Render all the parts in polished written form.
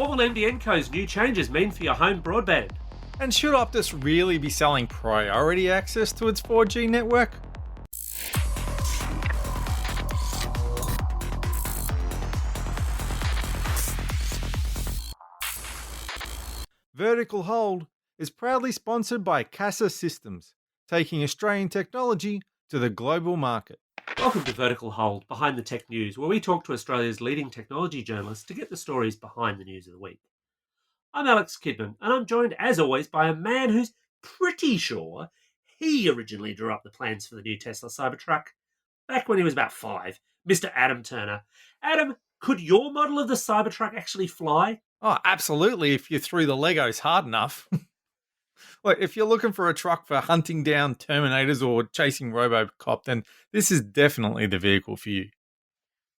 What will NBN Co's new changes mean for your home broadband? And should Optus really be selling priority access to its 4G network? Vertical Hold is proudly sponsored by Casa Systems, taking Australian technology to the global market. Welcome to Vertical Hold, Behind the Tech News, where we talk to Australia's leading technology journalists to get the stories behind the news of the week. I'm Alex Kidman, and I'm joined, as always, by a man who's pretty sure he originally drew up the plans for the new Tesla Cybertruck back when he was about 5, Mr. Adam Turner. Adam, could your model of the Cybertruck actually fly? Oh, absolutely, if you threw the Legos hard enough. Well, if you're looking for a truck for hunting down Terminators or chasing Robocop, then this is definitely the vehicle for you.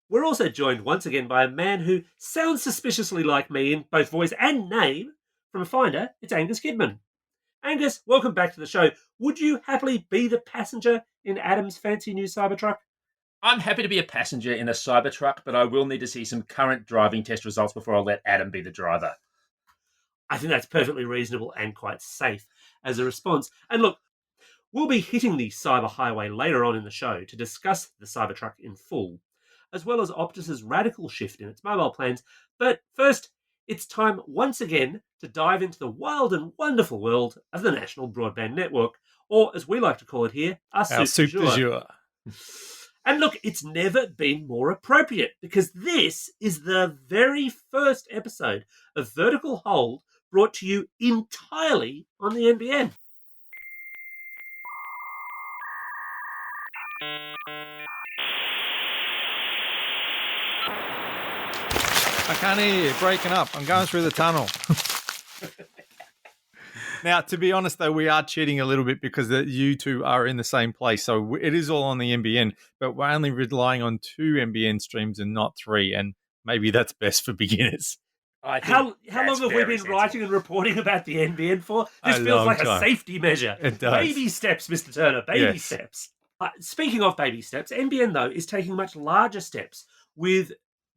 We're also joined once again by a man who sounds suspiciously like me in both voice and name. From Finder, it's Angus Kidman. Angus, welcome back to the show. Would you happily be the passenger in Adam's fancy new Cybertruck? I'm happy to be a passenger in a Cybertruck, but I will need to see some current driving test results before I let Adam be the driver. I think that's perfectly reasonable and quite safe as a response. And look, we'll be hitting the cyber highway later on in the show to discuss the Cybertruck in full, as well as Optus's radical shift in its mobile plans. But first, it's time once again to dive into the wild and wonderful world of the National Broadband Network, or as we like to call it here, our soup du jour. And look, it's never been more appropriate because this is the very first episode of Vertical Hold brought to you entirely on the NBN. I can't hear you, breaking up. I'm going through the tunnel. Now, to be honest, though, we are cheating a little bit because you two are in the same place. So it is all on the NBN, but we're only relying on 2 NBN streams and not 3. And maybe that's best for beginners. How long have we been writing and reporting about the NBN for? This feels like a safety measure. It does. Baby steps, Mr. Turner, baby steps. Speaking of baby steps, NBN, though, is taking much larger steps with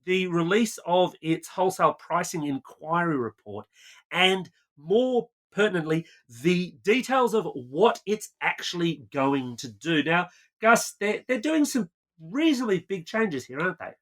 the release of its wholesale pricing inquiry report and, more pertinently, the details of what it's actually going to do. Now, Gus, they're doing some reasonably big changes here, aren't they?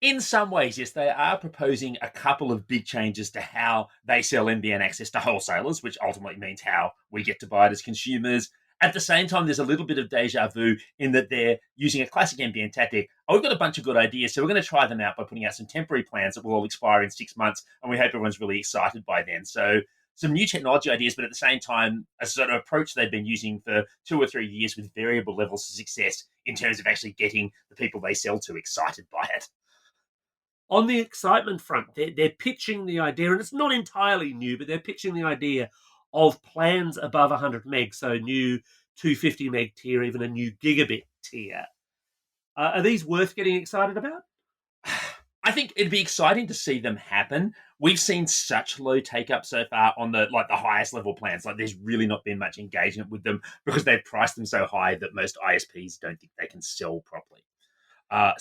In some ways, yes, they are proposing a couple of big changes to how they sell NBN access to wholesalers, which ultimately means how we get to buy it as consumers. At the same time, there's a little bit of deja vu in that they're using a classic NBN tactic. Oh, we've got a bunch of good ideas, so we're going to try them out by putting out some temporary plans that will all expire in 6 months, and we hope everyone's really excited by then. So some new technology ideas, but at the same time, a sort of approach they've been using for 2 or 3 years with variable levels of success in terms of actually getting the people they sell to excited by it. On the excitement front, they're pitching the idea, and it's not entirely new, but they're pitching the idea of plans above 100 meg, so new 250 meg tier, even a new gigabit tier. Are these worth getting excited about? I think it'd be exciting to see them happen. We've seen such low take-up so far on the highest level plans. Like, there's really not been much engagement with them because they've priced them so high that most ISPs don't think they can sell properly. I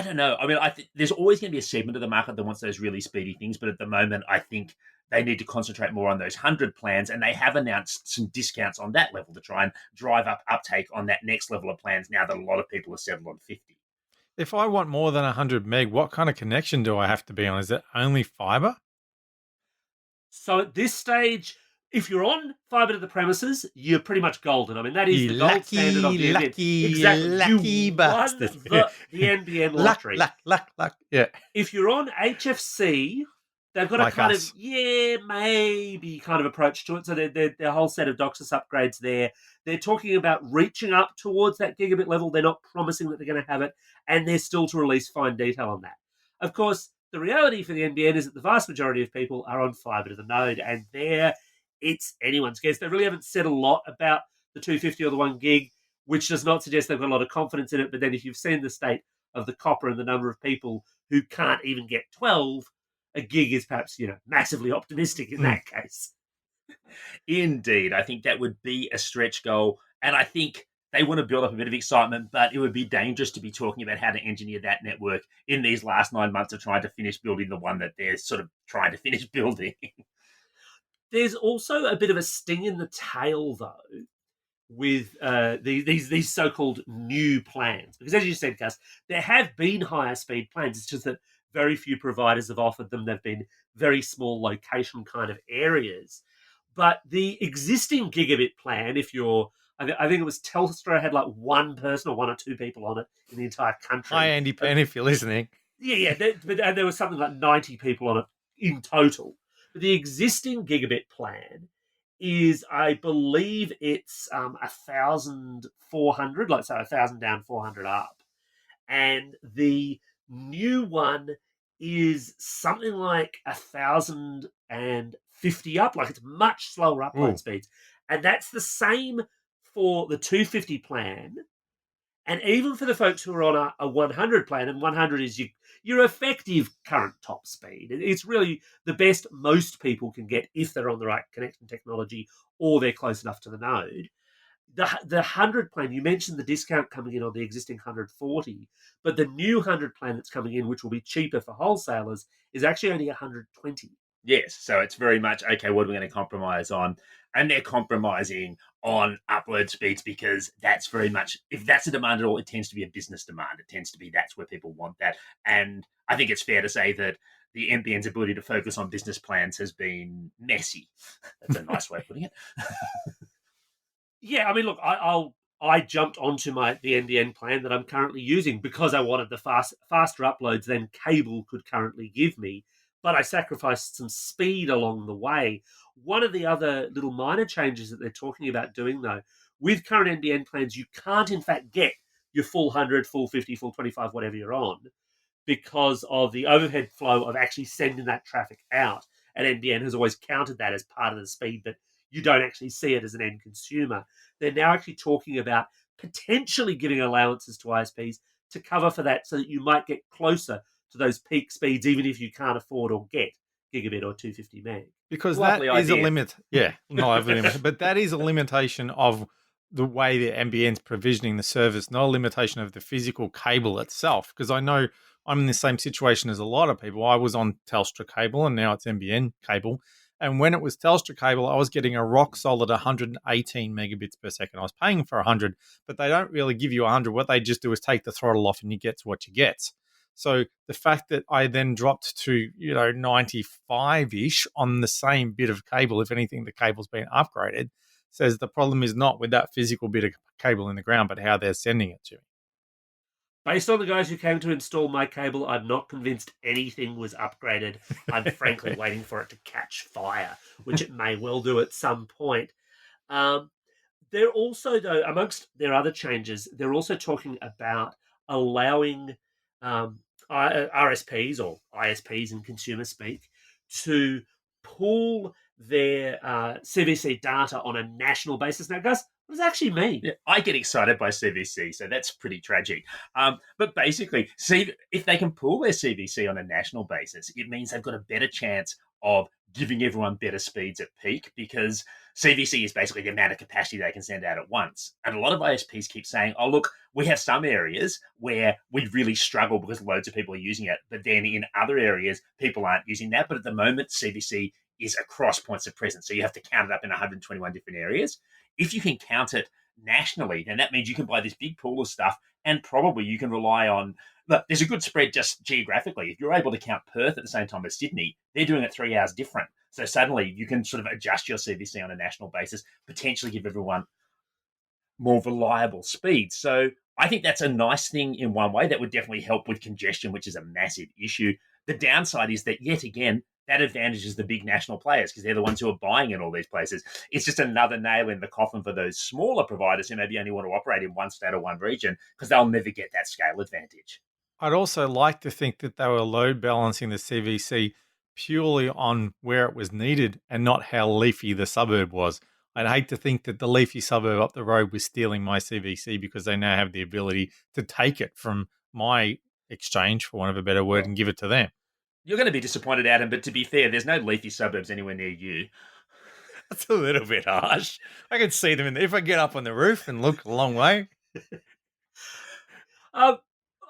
don't know. I mean, there's always going to be a segment of the market that wants those really speedy things, but at the moment, I think they need to concentrate more on those 100 plans, and they have announced some discounts on that level to try and drive up uptake on that next level of plans now that a lot of people have settled on 50. If I want more than 100 meg, what kind of connection do I have to be on? Is it only fiber? So at this stage, if you're on fibre to the premises, you're pretty much golden. I mean, that is the gold standard of the NBN. Exactly. Lucky bastard. The NBN lottery. Luck. Yeah. If you're on HFC, they've got like us. Maybe kind of approach to it. So their whole set of DOCSIS upgrades there. They're talking about reaching up towards that gigabit level. They're not promising that they're going to have it, and they're still to release fine detail on that. Of course, the reality for the NBN is that the vast majority of people are on fibre to the node, and there it's anyone's guess. They really haven't said a lot about the 250 or the 1 gig, which does not suggest they've got a lot of confidence in it. But then if you've seen the state of the copper and the number of people who can't even get 12, a gig is perhaps, massively optimistic in that case. Indeed. I think that would be a stretch goal. And I think they want to build up a bit of excitement, but it would be dangerous to be talking about how to engineer that network in these last 9 months of trying to finish building the one that they're sort of trying to finish building. There's also a bit of a sting in the tail, though, with these so-called new plans. Because as you said, Gus, there have been higher speed plans. It's just that very few providers have offered them. They've been very small location kind of areas. But the existing gigabit plan, if you're, I think it was Telstra had like one person or one or two people on it in the entire country. Hi, Andy Penn, if you're listening. Yeah. And there was something like 90 people on it in total. But the existing gigabit plan is, I believe it's 1,400, like so 1,000 down, 400 up. And the new one is something like 1,050 up, like it's much slower upload speeds. And that's the same for the 250 plan. And even for the folks who are on a 100 plan, and 100 is your effective current top speed. It's really the best most people can get if they're on the right connection technology or they're close enough to the node. The 100 plan, you mentioned the discount coming in on the existing 140, but the new 100 plan that's coming in, which will be cheaper for wholesalers, is actually only 120. Yes, so it's very much, okay, what are we going to compromise on? And they're compromising on upload speeds because that's very much, if that's a demand at all, it tends to be a business demand. It tends to be that's where people want that. And I think it's fair to say that the NBN's ability to focus on business plans has been messy. That's a nice way of putting it. Yeah, I mean, look, I jumped onto the NBN plan that I'm currently using because I wanted the faster uploads than cable could currently give me, but I sacrificed some speed along the way. One of the other little minor changes that they're talking about doing, though, with current NBN plans, you can't in fact get your full 100, full 50, full 25, whatever you're on, because of the overhead flow of actually sending that traffic out. And NBN has always counted that as part of the speed, but you don't actually see it as an end consumer. They're now actually talking about potentially giving allowances to ISPs to cover for that so that you might get closer to those peak speeds, even if you can't afford or get gigabit or 250 meg. Because Lovely that is a idea. limit. Yeah, not a limit. But that is a limitation of the way the NBN's provisioning the service, not a limitation of the physical cable itself. Because I know I'm in the same situation as a lot of people. I was on Telstra cable and now it's NBN cable. And when it was Telstra cable, I was getting a rock solid 118 megabits per second. I was paying for 100, but they don't really give you 100. What they just do is take the throttle off and you get what you get. So the fact that I then dropped to 95-ish on the same bit of cable, if anything, the cable's been upgraded, says the problem is not with that physical bit of cable in the ground, but how they're sending it to me. Based on the guys who came to install my cable, I'm not convinced anything was upgraded. I'm frankly waiting for it to catch fire, which it may well do at some point. They're also, though, amongst their other changes, they're also talking about allowing RSPs or ISPs in consumer speak to pool their CVC data on a national basis. Now, Gus, what does that actually mean? Yeah, I get excited by CVC, so that's pretty tragic. But basically, see, if they can pool their CVC on a national basis, it means they've got a better chance of giving everyone better speeds at peak because CVC is basically the amount of capacity they can send out at once. And a lot of ISPs keep saying, oh, look, we have some areas where we really struggle because loads of people are using it. But then in other areas, people aren't using that. But at the moment, CVC is across points of presence. So you have to count it up in 121 different areas. If you can count it nationally, then that means you can buy this big pool of stuff and probably you can rely on. Look, there's a good spread just geographically. If you're able to count Perth at the same time as Sydney, they're doing it 3 hours different. So suddenly you can sort of adjust your CVC on a national basis, potentially give everyone more reliable speed. So I think that's a nice thing in one way that would definitely help with congestion, which is a massive issue. The downside is that, yet again, that advantages the big national players because they're the ones who are buying in all these places. It's just another nail in the coffin for those smaller providers who maybe only want to operate in one state or one region because they'll never get that scale advantage. I'd also like to think that they were load balancing the CVC purely on where it was needed and not how leafy the suburb was. I'd hate to think that the leafy suburb up the road was stealing my CVC because they now have the ability to take it from my exchange, for want of a better word, and give it to them. You're going to be disappointed, Adam, but to be fair, there's no leafy suburbs anywhere near you. That's a little bit harsh. I can see them if I get up on the roof and look a long way. Um,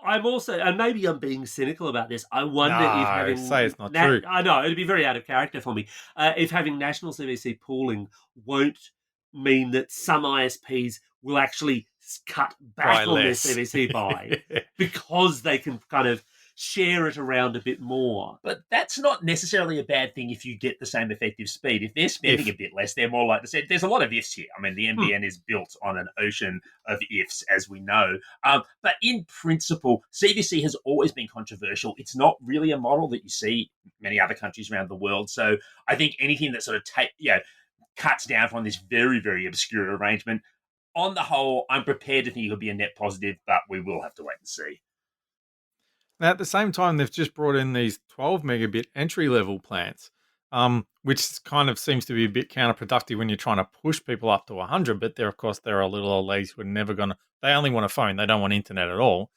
I'm also, and maybe I'm being cynical about this. I wonder if No, say having, it's not true. I know it'd be very out of character for me. If having national CVC pooling won't mean that some ISPs will actually cut back Buy on less. their CVC buy because they can kind of share it around a bit more. But that's not necessarily a bad thing if you get the same effective speed. If they're spending a bit less, they're more likely to say, there's a lot of ifs here. I mean, the NBN is built on an ocean of ifs, as we know. But in principle, CVC has always been controversial. It's not really a model that you see in many other countries around the world. So I think anything that sort of cuts down from this very, very obscure arrangement, on the whole, I'm prepared to think it'll be a net positive, but we will have to wait and see. Now, at the same time, they've just brought in these 12 megabit entry level plans, which kind of seems to be a bit counterproductive when you're trying to push people up to 100. But there, of course, there are little old ladies who are never going to, they only want a phone, they don't want internet at all.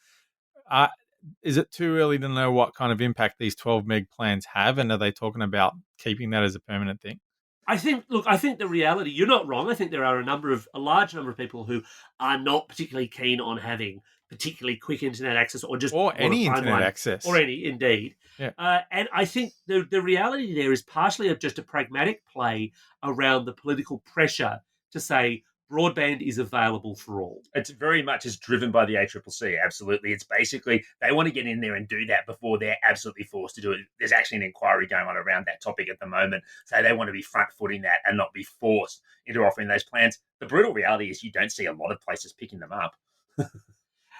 Is it too early to know what kind of impact these 12 meg plans have? And are they talking about keeping that as a permanent thing? I think the reality, you're not wrong. I think there are a large number of people who are not particularly keen on having particularly quick internet access or any internet access. Or any, indeed. Yeah. And I think the reality there is partially just a pragmatic play around the political pressure to say broadband is available for all. It's very much as driven by the ACCC, absolutely. It's basically, they want to get in there and do that before they're absolutely forced to do it. There's actually an inquiry going on around that topic at the moment. So they want to be front-footing that and not be forced into offering those plans. The brutal reality is you don't see a lot of places picking them up.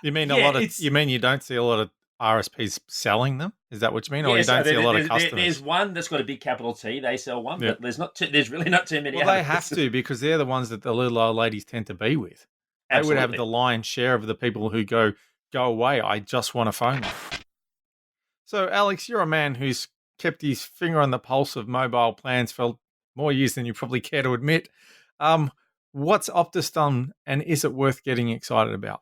You mean you don't see a lot of RSPs selling them? Is that what you mean? Or you don't see a lot of customers? There's one that's got a big capital T. They sell one, but there's really not too many. Well, they have to, because they're the ones that the little old ladies tend to be with. They would have the lion's share of the people who go away. I just want a phone. So, Alex, you're a man who's kept his finger on the pulse of mobile plans for more years than you probably care to admit. What's Optus done, and is it worth getting excited about?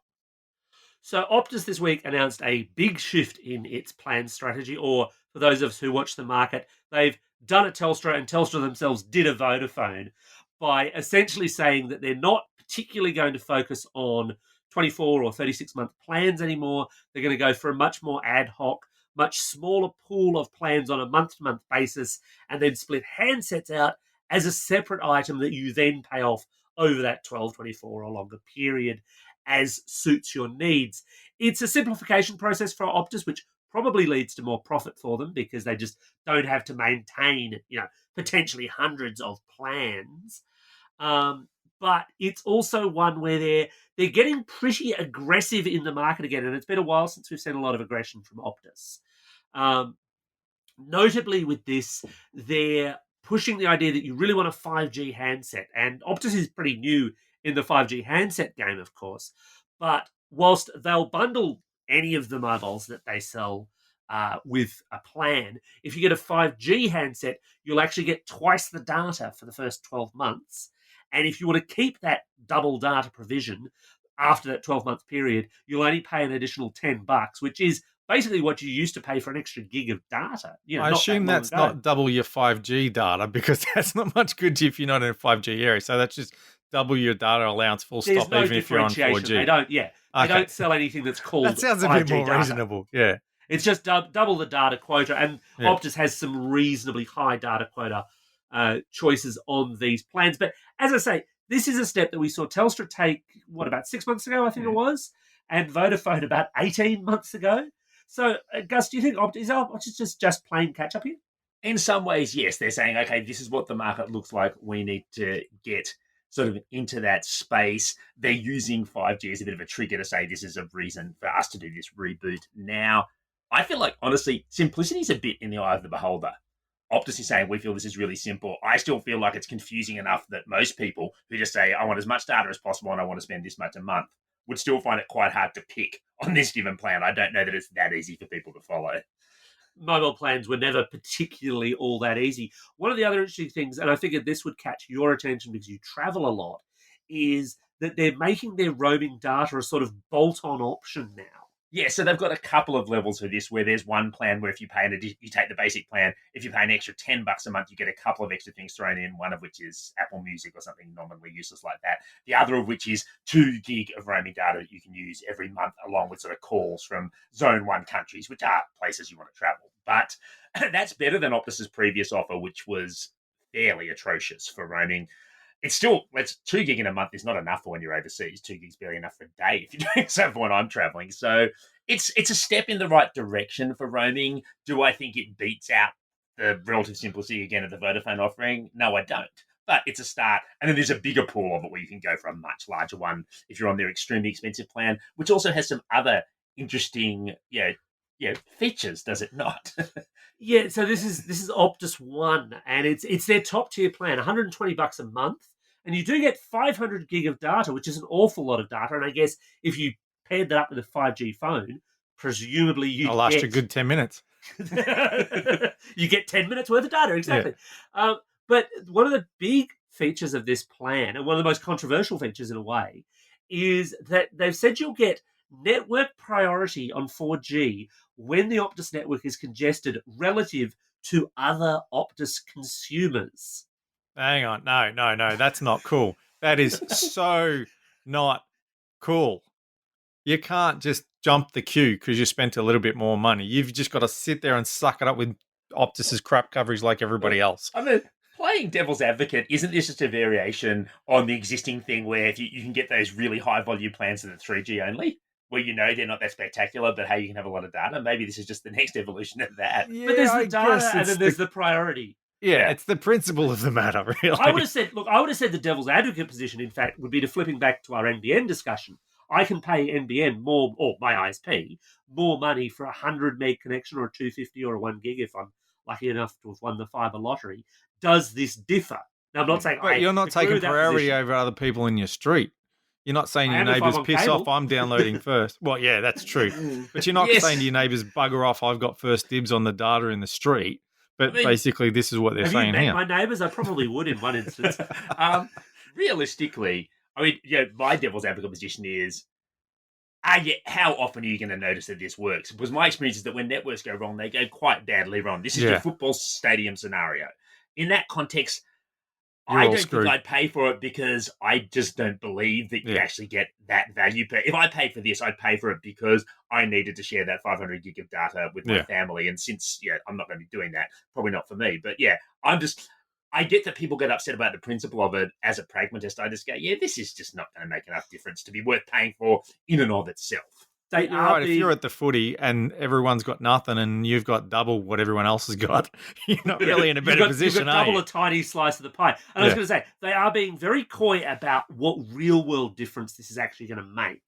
So Optus this week announced a big shift in its plan strategy, or for those of us who watch the market, they've done a Telstra, and Telstra themselves did a Vodafone by essentially saying that they're not particularly going to focus on 24 or 36-month plans anymore. They're going to go for a much more ad hoc, much smaller pool of plans on a month-to-month basis, and then split handsets out as a separate item that you then pay off over that 12, 24 or longer period as suits your needs. It's a simplification process for Optus, which probably leads to more profit for them because they just don't have to maintain, potentially hundreds of plans. But it's also one where they're getting pretty aggressive in the market again, and it's been a while since we've seen a lot of aggression from Optus. Notably with this, they're pushing the idea that you really want a 5G handset, and Optus is pretty new in the 5G handset game, of course. But whilst they'll bundle any of the mobiles that they sell with a plan, if you get a 5G handset, you'll actually get twice the data for the first 12 months. And if you want to keep that double data provision after that 12-month period, you'll only pay an additional $10, which is basically what you used to pay for an extra gig of data. I assume that's not double your 5G data, because that's not much good if you're not in a 5G area. So that's just double your data allowance full stop, even if you're on 4G. They don't sell anything that's called 5G. That sounds a bit more reasonable, yeah. It's just double the data quota, and Optus has some reasonably high data quota choices on these plans. But as I say, this is a step that we saw Telstra take, about 6 months ago, I think it was, and Vodafone about 18 months ago. So, Gus, do you think Optus is just playing catch-up here? In some ways, yes. They're saying, okay, this is what the market looks like. We need to get sort of into that space. They're using 5G as a bit of a trigger to say this is a reason for us to do this reboot now. I feel like, honestly, simplicity is a bit in the eye of the beholder. Optus is saying, we feel this is really simple. I still feel like it's confusing enough that most people who just say, I want as much data as possible and I want to spend this much a month, would still find it quite hard to pick on this given plan. I don't know that it's that easy for people to follow. Mobile plans were never particularly all that easy. One of the other interesting things, and I figured this would catch your attention because you travel a lot, is that they're making their roaming data a sort of bolt-on option now. Yeah, so they've got a couple of levels for this where there's one plan where if you pay you take the basic plan, if you pay an extra $10 a month, you get a couple of extra things thrown in, one of which is Apple Music or something nominally useless like that. The other of which is 2 gig of roaming data that you can use every month along with sort of calls from zone 1 countries, which are places you want to travel. But that's better than Optus's previous offer, which was fairly atrocious for roaming. It's 2 gig in a month is not enough for when you're overseas. 2 gigs barely enough for a day if you're doing so for when I'm traveling. So it's a step in the right direction for roaming. Do I think it beats out the relative simplicity again of the Vodafone offering? No, I don't. But it's a start. And then there's a bigger pool of it where you can go for a much larger one if you're on their extremely expensive plan, which also has some other interesting features, does it not? Yeah, so this is Optus One, and it's their top tier plan, $120 a month, and you do get 500 gig of data, which is an awful lot of data. And I guess if you paired that up with a 5G phone, presumably you I'll last get a good 10 minutes. you get 10 minutes worth of data, exactly. Yeah. But one of the big features of this plan, and one of the most controversial features in a way, is that they've said you'll get network priority on 4G when the Optus network is congested relative to other Optus consumers. Hang on. No. That's not cool. That is so not cool. You can't just jump the queue because you spent a little bit more money. You've just got to sit there and suck it up with Optus's crap coverage like everybody else. I mean, playing devil's advocate, isn't this just a variation on the existing thing where if you can get those really high volume plans that are 3G only, where they're not that spectacular, but hey, you can have a lot of data? Maybe this is just the next evolution of that. But there's the data and then there's the priority. Yeah, it's the principle of the matter, really. I would have said the devil's advocate position, in fact, would be to flipping back to our NBN discussion. I can pay NBN more, or my ISP, more money for a 100 meg connection or a 250 or a 1 gig if I'm lucky enough to have won the fibre lottery. Does this differ? Now, I'm not saying but you're not taking priority over other people in your street. You're not saying to your neighbours, piss off, I'm downloading first. Well, yeah, that's true. But you're not saying to your neighbours, bugger off, I've got first dibs on the data in the street. But basically, this is what they're saying here. My neighbours, I probably would in one instance. Realistically, my devil's advocate position is, how often are you going to notice that this works? Because my experience is that when networks go wrong, they go quite badly wrong. This is your football stadium scenario. In that context, I don't think I'd pay for it because I just don't believe that you actually get that value. If I paid for this, I'd pay for it because I needed to share that 500 gig of data with my family. And since, I'm not going to be doing that, probably not for me. But I get that people get upset about the principle of it. As a pragmatist, I just go, this is just not going to make enough difference to be worth paying for in and of itself. You're right. If you're at the footy and everyone's got nothing and you've got double what everyone else has got, you're not really in a better position, you've got double a tiny slice of the pie. And I was going to say, they are being very coy about what real-world difference this is actually going to make.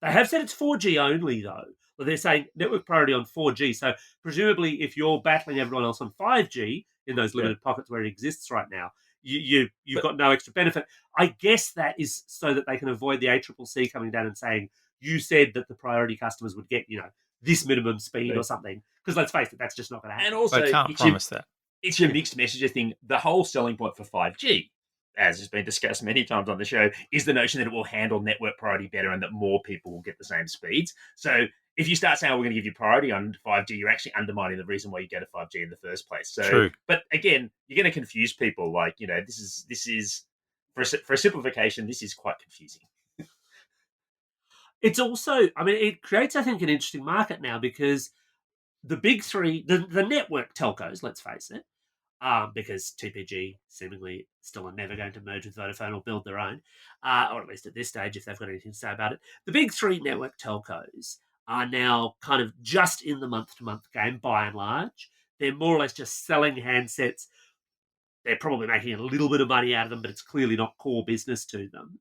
They have said it's 4G only, though. But they're saying network priority on 4G. So presumably, if you're battling everyone else on 5G in those limited pockets where it exists right now, you've got no extra benefit. I guess that is so that they can avoid the ACCC coming down and saying, you said that the priority customers would get, this minimum speed or something. Because let's face it, that's just not going to happen. And also, they can't promise that. It's your mixed messenger thing. The whole selling point for 5G, as has been discussed many times on the show, is the notion that it will handle network priority better and that more people will get the same speeds. So if you start saying, we're going to give you priority on 5G, you're actually undermining the reason why you go to 5G in the first place. So, true. But again, you're going to confuse people. Like, this is for a simplification, this is quite confusing. It's also, it creates, I think, an interesting market now because the big three, the network telcos, let's face it, because TPG seemingly still are never going to merge with Vodafone or build their own, or at least at this stage, if they've got anything to say about it. The big three network telcos are now kind of just in the month-to-month game, by and large. They're more or less just selling handsets. They're probably making a little bit of money out of them, but it's clearly not core business to them.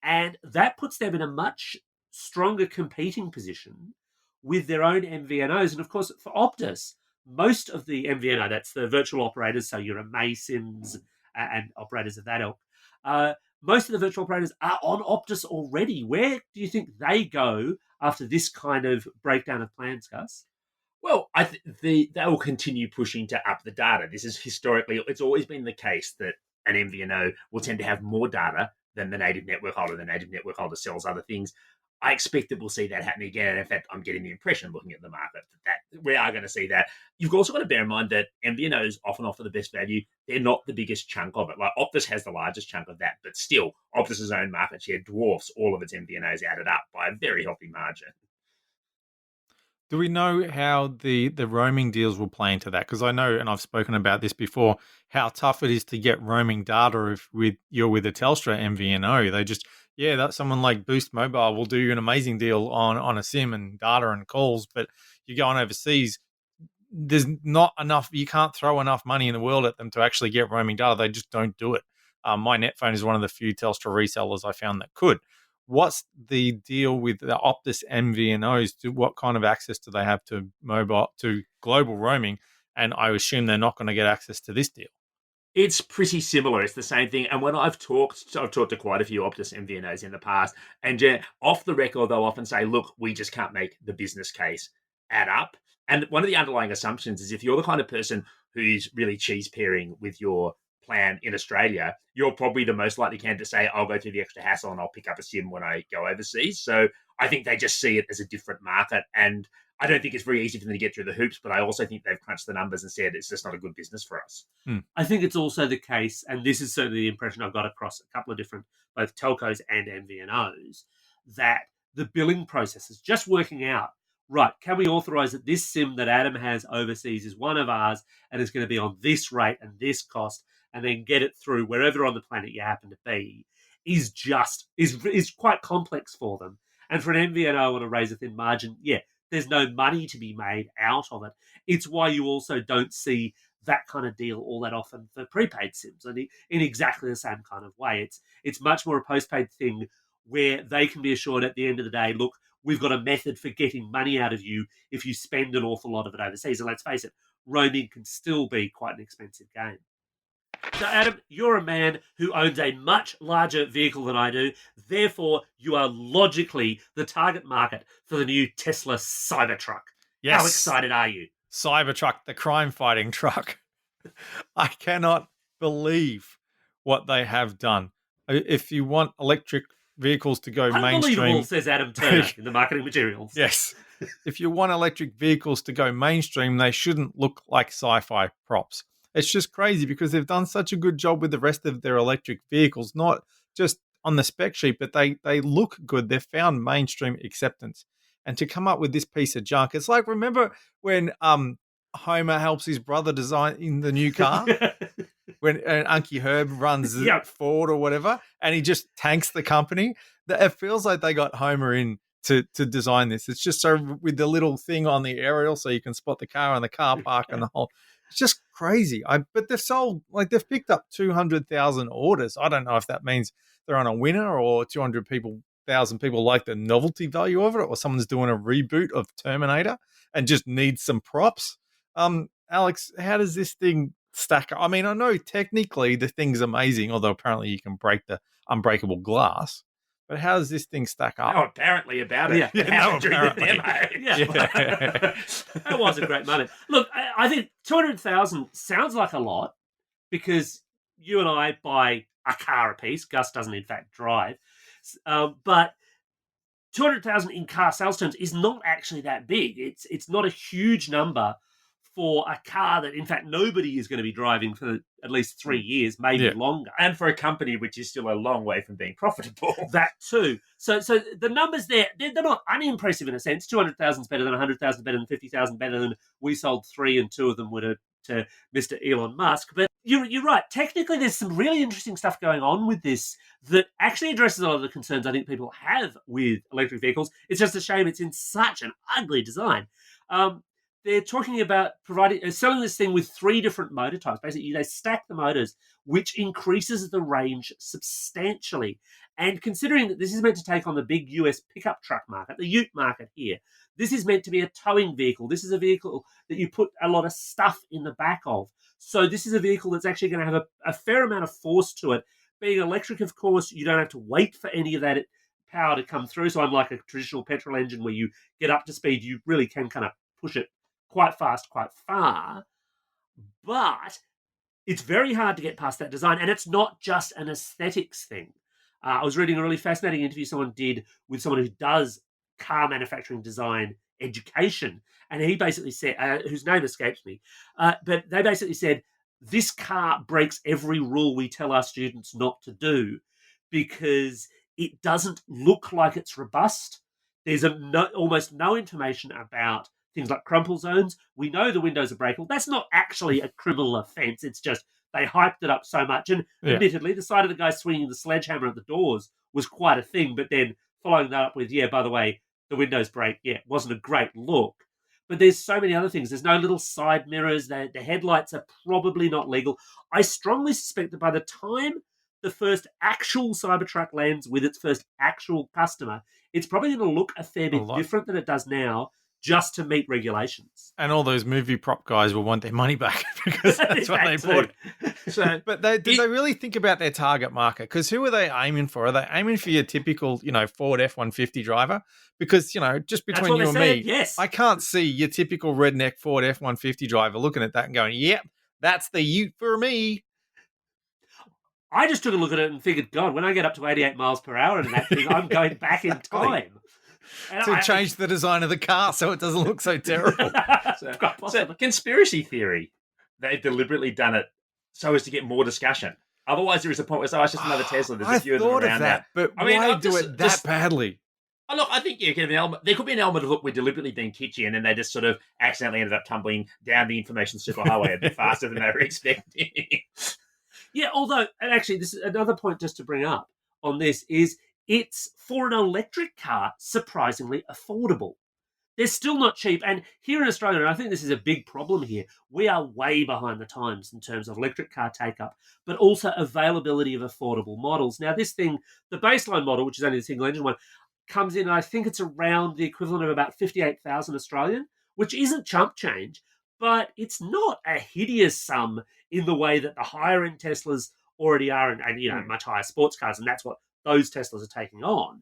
And that puts them in a much stronger competing position with their own MVNOs. And of course, for Optus, most of the MVNO, that's the virtual operators, so your Amaysims and operators of that ilk, most of the virtual operators are on Optus already. Where do you think they go after this kind of breakdown of plans, Gus? Well, they will continue pushing to up the data. This is historically, it's always been the case that an MVNO will tend to have more data than the native network holder. The native network holder sells other things. I expect that we'll see that happening again. And in fact, I'm getting the impression, looking at the market, that we are going to see that. You've also got to bear in mind that MVNOs often offer the best value. They're not the biggest chunk of it. Like Optus has the largest chunk of that, but still, Optus's own market share dwarfs all of its MVNOs added up by a very healthy margin. Do we know how the roaming deals will play into that? Because I know, and I've spoken about this before, how tough it is to get roaming data if you're with a Telstra MVNO. They just, that someone like Boost Mobile will do you an amazing deal on a SIM and data and calls, but you're going overseas, there's not enough, you can't throw enough money in the world at them to actually get roaming data. They just don't do it. My Netphone is one of the few Telstra resellers I found that could. What's the deal with the Optus MVNOs? What kind of access do they have to global roaming? And I assume they're not going to get access to this deal. It's pretty similar. It's the same thing. And when I've talked to quite a few Optus MVNOs in the past, and off the record, they'll often say, look, we just can't make the business case add up. And one of the underlying assumptions is if you're the kind of person who's really cheese pairing with your plan in Australia, you're probably the most likely candidate to say, I'll go through the extra hassle and I'll pick up a SIM when I go overseas. So I think they just see it as a different market. And I don't think it's very easy for them to get through the hoops, but I also think they've crunched the numbers and said it's just not a good business for us. I think it's also the case, and this is certainly the impression I got across a couple of different, both telcos and MVNOs, that the billing process is just working out, right, can we authorize that this SIM that Adam has overseas is one of ours and it's going to be on this rate and this cost, and then get it through wherever on the planet you happen to be, is quite complex for them. And for an MVNO on a razor-thin margin, there's no money to be made out of it. It's why you also don't see that kind of deal all that often for prepaid SIMs, and in exactly the same kind of way. It's much more a postpaid thing where they can be assured at the end of the day, look, we've got a method for getting money out of you if you spend an awful lot of it overseas. And let's face it, roaming can still be quite an expensive game. So, Adam, you're a man who owns a much larger vehicle than I do. Therefore, you are logically the target market for the new Tesla Cybertruck. Yes. How excited are you? Cybertruck, the crime-fighting truck. I cannot believe what they have done. If you want electric vehicles to go mainstream... Unbelievable, says Adam Turner in the marketing materials. Yes. If you want electric vehicles to go mainstream, they shouldn't look like sci-fi props. It's just crazy because they've done such a good job with the rest of their electric vehicles, not just on the spec sheet, but they look good. They've found mainstream acceptance. And to come up with this piece of junk, it's like, remember when Homer helps his brother design in the new car? When Unky Herb runs Ford or whatever, and he just tanks the company? It feels like they got Homer in to design this. It's just so with the little thing on the aerial so you can spot the car in the car park and the whole... It's just crazy. But they've sold, they've picked up 200,000 orders. I don't know if that means they're on a winner or 200,000 people like the novelty value of it, or someone's doing a reboot of Terminator and just needs some props. Alex, how does this thing stack up? I mean, I know technically the thing's amazing, although apparently you can break the unbreakable glass. But how does this thing stack up? Oh, apparently about it. During the demo. That was a great moment. Look, I think 200,000 sounds like a lot because you and I buy a car apiece. Gus doesn't, in fact, drive. But 200,000 in car sales terms is not actually that big. It's not a huge number for a car that, in fact, nobody is going to be driving for at least 3 years, maybe longer. And for a company which is still a long way from being profitable. That too. So the numbers there, they're not unimpressive in a sense. 200,000 is better than 100,000, better than 50,000, better than we sold 3 and 2 of them were to Mr. Elon Musk. But you're right. Technically, there's some really interesting stuff going on with this that actually addresses a lot of the concerns I think people have with electric vehicles. It's just a shame it's in such an ugly design. They're talking about selling this thing with 3 different motor types. Basically, they stack the motors, which increases the range substantially. And considering that this is meant to take on the big US pickup truck market, the ute market here, this is meant to be a towing vehicle. This is a vehicle that you put a lot of stuff in the back of. So this is a vehicle that's actually going to have a fair amount of force to it. Being electric, of course, you don't have to wait for any of that power to come through. So unlike a traditional petrol engine where you get up to speed, you really can kind of push it quite fast, quite far. But it's very hard to get past that design. And it's not just an aesthetics thing. I was reading a really fascinating interview someone did with someone who does car manufacturing design education, and he basically said, whose name escapes me, but they basically said this car breaks every rule we tell our students not to do because it doesn't look like it's robust. There's almost no information about things like crumple zones. We know the windows are breakable. That's not actually a criminal offence. It's just they hyped it up so much. And admittedly, the sight of the guy swinging the sledgehammer at the doors was quite a thing. But then following that up with, yeah, by the way, the windows break. Yeah, it wasn't a great look. But there's so many other things. There's no little side mirrors. The headlights are probably not legal. I strongly suspect that by the time the first actual Cybertruck lands with its first actual customer, it's probably going to look a fair bit different than it does now, just to meet regulations. And all those movie prop guys will want their money back because that's what they bought. So, but did they really think about their target market? Because who are they aiming for? Are they aiming for your typical, Ford F-150 driver? Because, just between you and me, yes. I can't see your typical redneck Ford F-150 driver looking at that and going, yep, that's the ute for me. I just took a look at it and figured, God, when I get up to 88 miles per hour in that thing, I'm going back in time. To change the design of the car so it doesn't look so terrible. So conspiracy theory, they've deliberately done it so as to get more discussion. Otherwise, there is a point where, it's just another Tesla. There's a few of them around that. But why do it that badly? Oh, look, I think there could be an element of, look, we're deliberately being kitschy, and then they just sort of accidentally ended up tumbling down the information superhighway a bit faster than they were expecting. Yeah, although, and actually, this is another point just to bring up on this is it's, for an electric car, surprisingly affordable. They're still not cheap. And here in Australia, and I think this is a big problem here, we are way behind the times in terms of electric car take-up, but also availability of affordable models. Now, this thing, the baseline model, which is only the single-engine one, comes in, and I think it's around the equivalent of about 58,000 Australian, which isn't chump change, but it's not a hideous sum in the way that the higher-end Teslas already are, and much higher sports cars, and that's what those Teslas are taking on,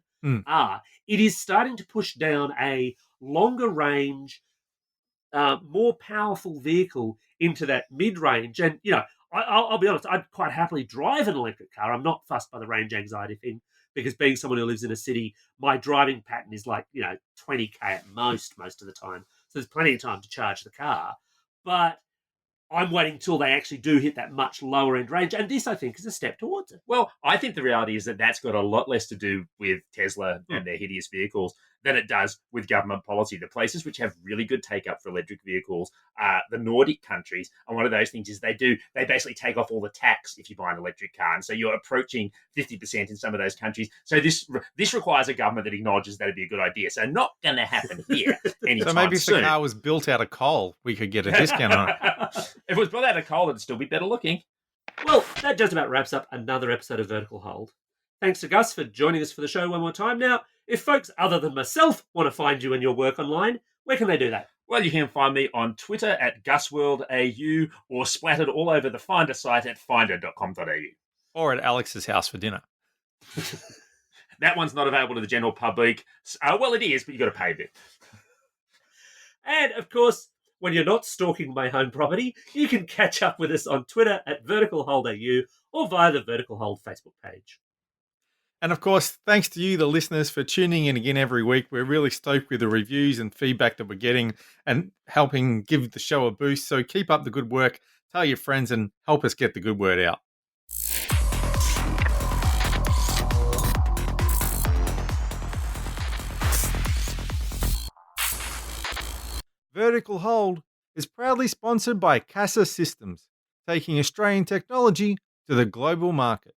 it is starting to push down a longer range, more powerful vehicle into that mid-range. And, I'll be honest, I'd quite happily drive an electric car. I'm not fussed by the range anxiety thing, because being someone who lives in a city, my driving pattern is like, 20k at most of the time. So there's plenty of time to charge the car. But I'm waiting till they actually do hit that much lower end range. And this, I think, is a step towards it. Well, I think the reality is that that's got a lot less to do with Tesla and their hideous vehicles than it does with government policy. The places which have really good take-up for electric vehicles are the Nordic countries. And one of those things is they basically take off all the tax if you buy an electric car. And so you're approaching 50% in some of those countries. So this requires a government that acknowledges that it'd be a good idea. So not going to happen here anytime So maybe if soon. the car was built out of coal, we could get a discount on it. If it was built out of coal, it'd still be better looking. Well, that just about wraps up another episode of Vertical Hold. Thanks to Gus for joining us for the show one more time. Now, if folks other than myself want to find you and your work online, where can they do that? Well, you can find me on Twitter at GusWorldAU or splattered all over the Finder site at finder.com.au. Or at Alex's house for dinner. That one's not available to the general public. Well, it is, but you've got to pay a bit. And, of course, when you're not stalking my home property, you can catch up with us on Twitter at VerticalHoldAU or via the Vertical Hold Facebook page. And of course, thanks to you, the listeners, for tuning in again every week. We're really stoked with the reviews and feedback that we're getting and helping give the show a boost. So keep up the good work, tell your friends, and help us get the good word out. Vertical Hold is proudly sponsored by Casa Systems, taking Australian technology to the global market.